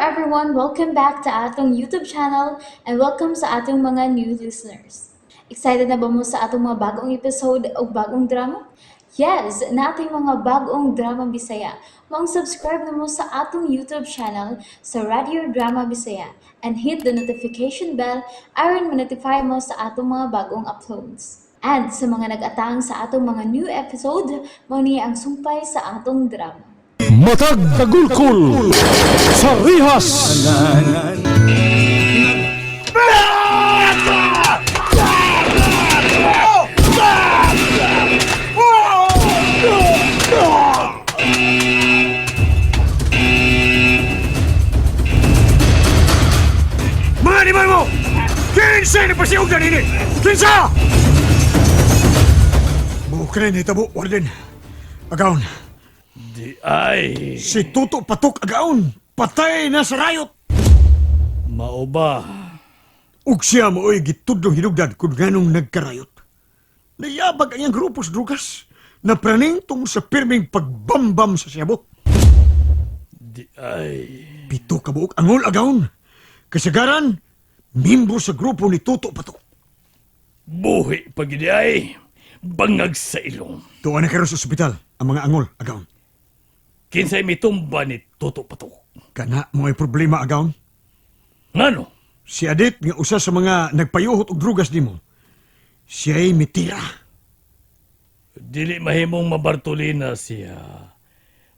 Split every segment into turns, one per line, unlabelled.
everyone! Welcome back to atong YouTube channel and welcome sa atong mga new listeners. Excited na ba mo sa atong mga bagong episode o bagong drama? Yes, na ating mga bagong drama Bisaya. Subscribe na mo sa atong YouTube channel sa Radio Drama Bisaya and hit the notification bell aron ma-notify mo sa atong mga bagong uploads. And sa mga nag-atang sa atong mga new episode, mo niya ang sumpay sa atong drama.
Matag Kagulkul sa Rihas.
Mga animal mo! Kinsa na pasiugan ini! Kinsa! Buo ka na nitabo, Warden. Agaon.
Di ay.
Si Tuto Patok Agaon, patay na sa rayot.
Mao ba?
Ug siya mooy gitudlong hinugdan kung ganong nagkarayot. Nayabag ang iyang grupos drugas na praning tong sa pirming pagbambam sa siyabo.
Di ay.
Pito ka buok angol Agaon. Kasagaran, membro sa grupo ni Tuto Patok.
Buhi pag di ay. Bangag sa ilong.
Tuwa na karon sa ospital ang mga angol Agaon.
Kinsay mitumba ni Toto Patok.
Kana mo ay problema Agaon.
Ngano?
Si Adit nga usa sa mga nagpayuhot og drugas nimo. Siya'y mitira.
Dili mahimong mabartolina siya.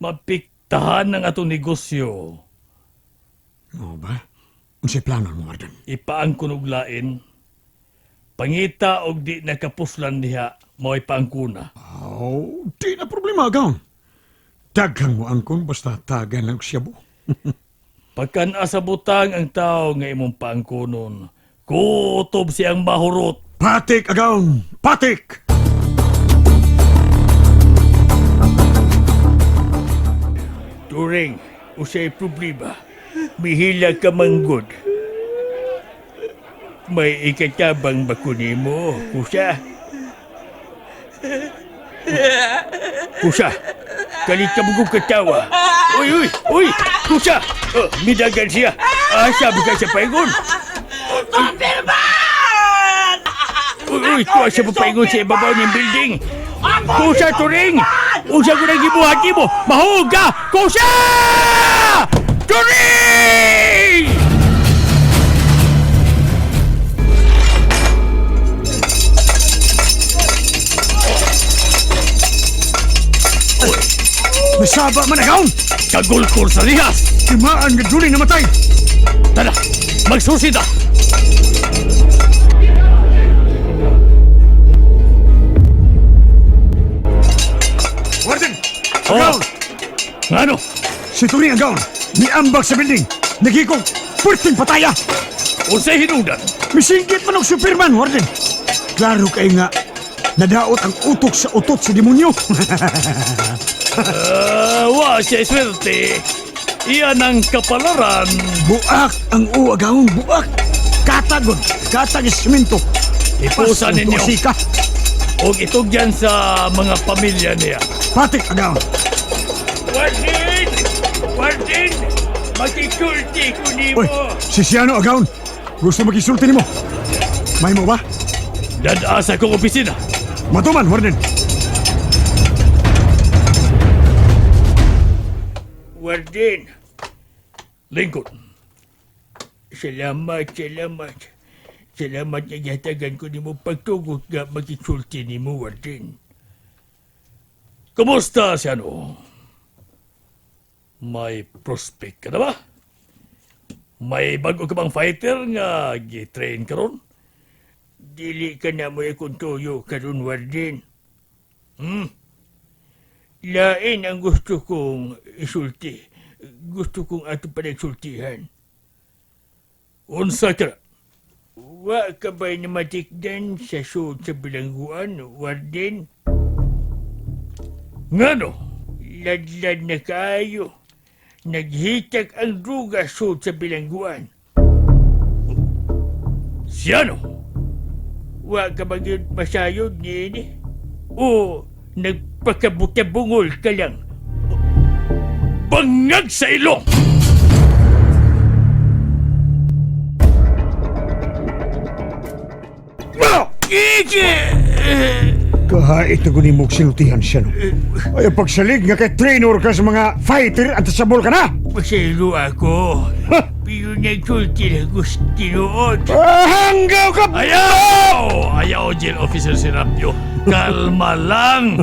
Mapiktahan ng atong negosyo.
Oo ba? Unsay plano mo, Warden?
Ipaangkon og lain. Pangita og di nakapuslan diha mo'y paangkuna.
Oh, di na problema, Agaon. Daghang mo angkon basta tagan lang siya bo.
Pagkan asa butang ang tao nga imong paangkunon, kutob siyang mahurot.
Patik, Agaon! Patik!
Turing, usay problema. Mihila ka manggod. May ikatabang ba kunimo, kusa? Kusa, kalit ka mong katawa. Uy, kusa! Midagan siya. Sabi ka sa paingon.
Confirman!
Uy, kuha siya mo paingon sa ibabaw ng building. Kusa, Turing! Usa ko nang gibuhati mo. Mahog ka! Kusa! Turing!
Masaba man, Agaon!
Kagulkol sa lihas!
Timaan nga duling namatay!
Tara, magsusi na!
Warden! Agaon!
Ngano?
Si Turing, Agaon! Niambag sa building! Nagikong purting pataya!
Unsay hinungdan?
Misinggit man og Superman, Warden! Klaro kay nga nadaot ang utok sa utot sa demonyo!
Wa siya swerte. Iyan ang kapalaran.
Buak ang Agaon, buak! Katagod! Katag isminto!
Ipusan ninyo.
Sika.
O itugyan sa mga pamilya niya.
Patik, Agaon!
Warden! Warden! Makikulti ko ni
Uy, si Siano, Agaon! Gusto magisulti nimo? May mo ba?
Dadasa kong opisina.
Matuman, Warden!
Warden! Lingkod. Salamat. Salamat na yatagan ko ni mo pagtugot nga magisulti ni mo, Warden. Kumusta si ano? May prospect ka na ba? May bago ka bang fighter nga gitrain ka ron? Dili ka na mo akong tuyo ka ron, Warden. Lain ang gusto kong isulti. Gusto kong ato panagsultihan. Unsa ka? Wa ka ba'y namatikdan sa suod sa bilangguan, Warden? Ngano? Ladlad na kayo. Naghitag ang druga suod sa bilangguan. Siyano? Wa ka ba yun masayod nini? O nagpakabutabungol ka lang? Bangag sa ilong!
Kahait na gunin mong sinutihan siya, no? Ay, pagsalig nga kay trainer ka sa mga fighter at sabol ka na!
Pasaylo ako.
Ha?
Pero nagsulti na gusto noon.
Hanggaw ka!
Ayaw! Ayaw, Jail Officer Serapio. Kalma lang.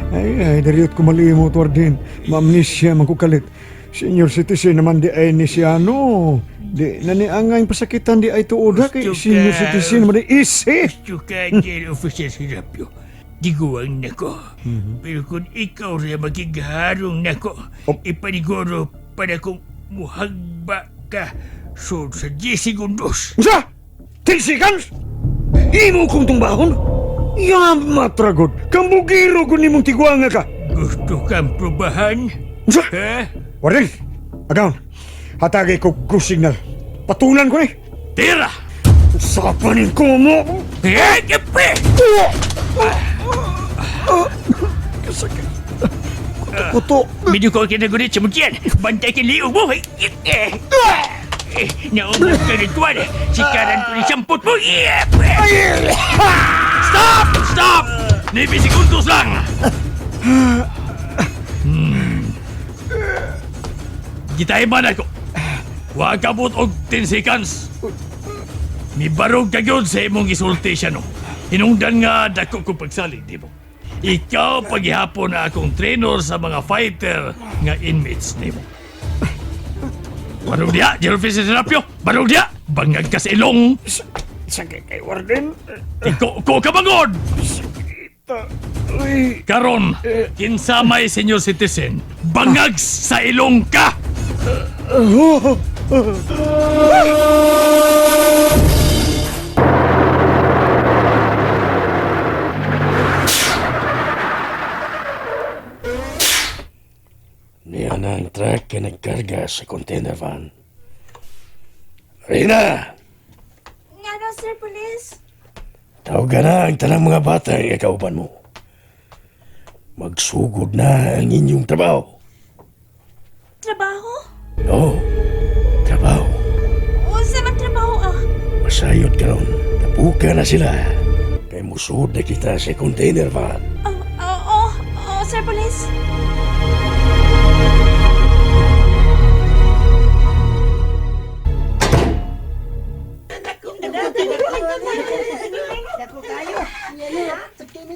Ay, dariyot ko malimot, Warden. Maamnesia man ko kalit. Senior citizen naman di ay ni siya, no? Di naniangay pasakitan di ay tuoda kay
Gusto
senior
ka.
citizen naman di isi.
Suka, Jail Officer Serapio. Diguang nako. Pero kung ikaw rin magigharong nako, ipaniguro para kung muhagba ka so sa 10 segundos.
Usa! 10 seconds! Imo kong tumbahon? Yamat ragod. Kambugiro ko nimong tiguanga ka.
Gusto kang probahan?
Usa!
Ha?
Warden! Agaw! Hatagay ko cruise signal. Patulan ko ni.
Tira!
Sapanin ko mo!
Eh, kape!
Kasakit. Kuto.
Medyo ko kinagunit sa mutian. Bantay ka liog mo. Naubos ka ng tuwan. Sikaran ko ni sampot mo. Stop! Stop! Nibi segundos lang. Gitay man ako. Huwag kabot og 10 seconds. Mibarog ka yun sa imong isulti siya no. Hinungdan nga dako ko pagsalig, di mo. Ikaw paghihapon na akong trainer sa mga fighter nga inmates ni mo. Barog diya, Jail Officer Serapio! Barog diya! Bangag ka sa ilong!
Sakit kay Warden.
Iko ko kabangod!
Uy.
Karon, kinsamay senior citizen, bangag sa ilong ka!
Niya na ang truck na nagkarga sa container van. Rina!
Nga no, Sir Police.
Tawagan na ang tanang mga bata ang ikauban mo. Magsugod na ang inyong trabaho.
Trabaho?
Oo, trabaho.
Unsa man trabaho ah?
Masayod ka ron. Tapuka na sila. Kaya musud na kita sa container van.
Oo, Sir Police.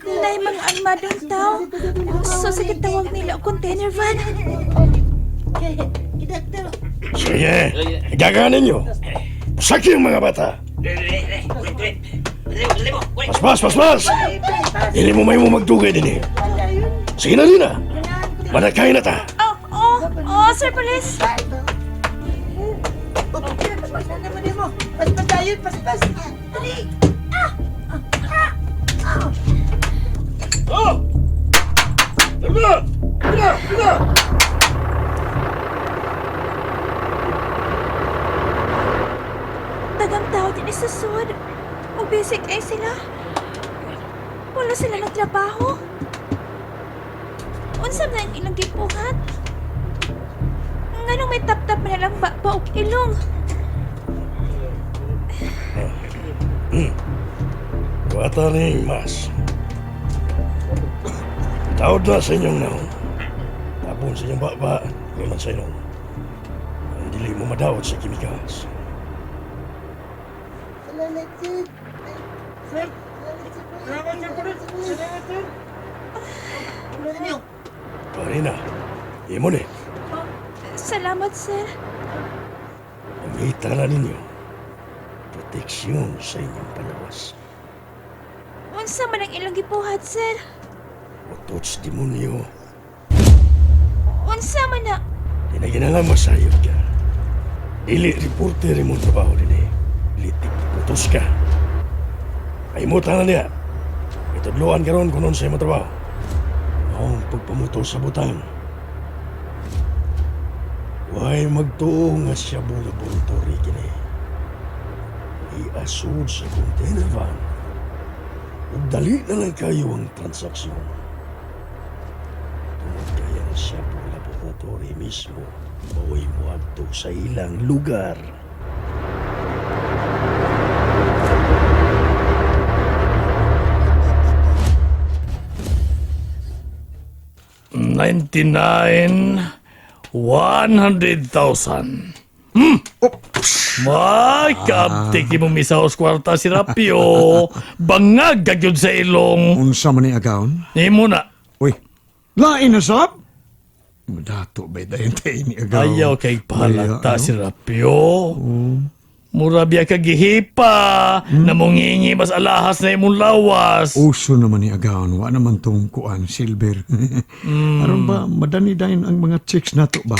Nay mga armadong tao. So sa kitawag nila o container van.
Sige, gaganin nyo. Saki ang mga bata. Pas! Hindi mo may mo magdugay din eh. Sige na, Rina. Manakay na ta.
Oo, Sir Police.
Oh! Tara!
Dagang tao din sa sud. O basic ay sila. Wala sila nagtrabaho. Unsa na ang ilang gipuhat? Nganong may tap-tap na lang ba og ilong?
Bata rin, Mas. Tawad na sa inyong naon. Tapon sa inyong baba, gano'n sa inyong. Ang dili mo madawat sa kimikas. Marina, imo ni.
Salamat, sir.
Amita na ninyo. Proteksyon sa inyong palawas.
Unsa man ang ilang gipuhat, sir?
Otots demonyo.
Unsa man na?
Dinaginalang masayod ka. Dili reporter mo trabaho din eh. Litik, utos ka. Ay mo tanan niya. Itudluan ka ron kung nun sa imo trabaho. Ang pagpamutol sa butang. Huwag magtuo nga siya buong laboratory kini. Iasud sa container van. Ug dali na lang kayo ang transaksyon. Tungod kaya siya buong laboratory mismo. Maway mo adto sa ilang lugar.
100,000. May kaabtik mo misaos kwarta si Rapio. Bangag gagyod sa ilong.
Unsa man ni agawon?
Imo na.
Uy, lain na sab? Dato ba dayon tayo ni agawon?
Ayaw kay pahalata
Baya,
si Rapio. Mura biya kagihipa. Namungingi mas alahas na imong lawas.
Uso naman ni agawon, wa naman tong kuan, silver. Aron ba, madani dayon ang mga chicks nato ba?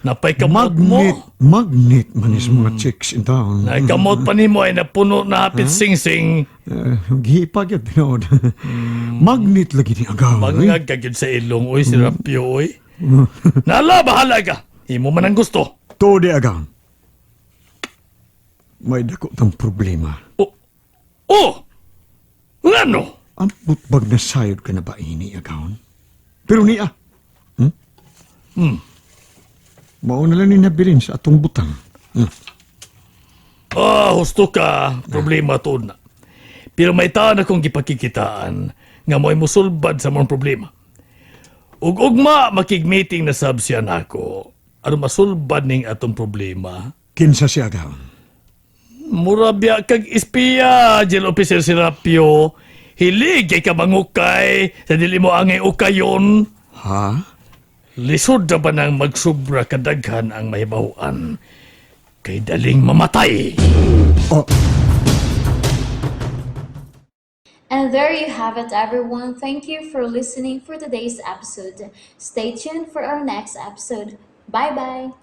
Napay kamot mo.
Magnet man is mga chicks in town.
Ay kamot pa nimo ay napuno na hapit sing-sing.
Gihipag yun, tinod. Magnet lagi ni agawon.
Bangag gagyod sa ilong. Uy, si Rapio, uy. Nala, bahala ka. Imo man ang gusto.
To di agawon. May dako tang problema.
Oh! Ngano?
Ambot bag na sayod ka na ba ini agawon? Pero niya. Mao na lang ni nabilin sa atong butang.
Husto ka. Problema to na. Pero may taan akong gipakikitaan nga mo'y musulbad sa mong problema. Ug ugma makigmeeting na sab siya nako. Aron masulbad ning atong problema.
Kinsa si agawon?
Murabya kag espiya, Jail Officer Serapio. Hilig kay ka mangukay sa dili mo angay ukayon.
Ha?
Lisod na ba nang magsubra kadaghan ang mahibawan? Kay daling mamatay.
Oh,
And there you have it, everyone. Thank you for listening for today's episode. Stay tuned for our next episode. Bye bye.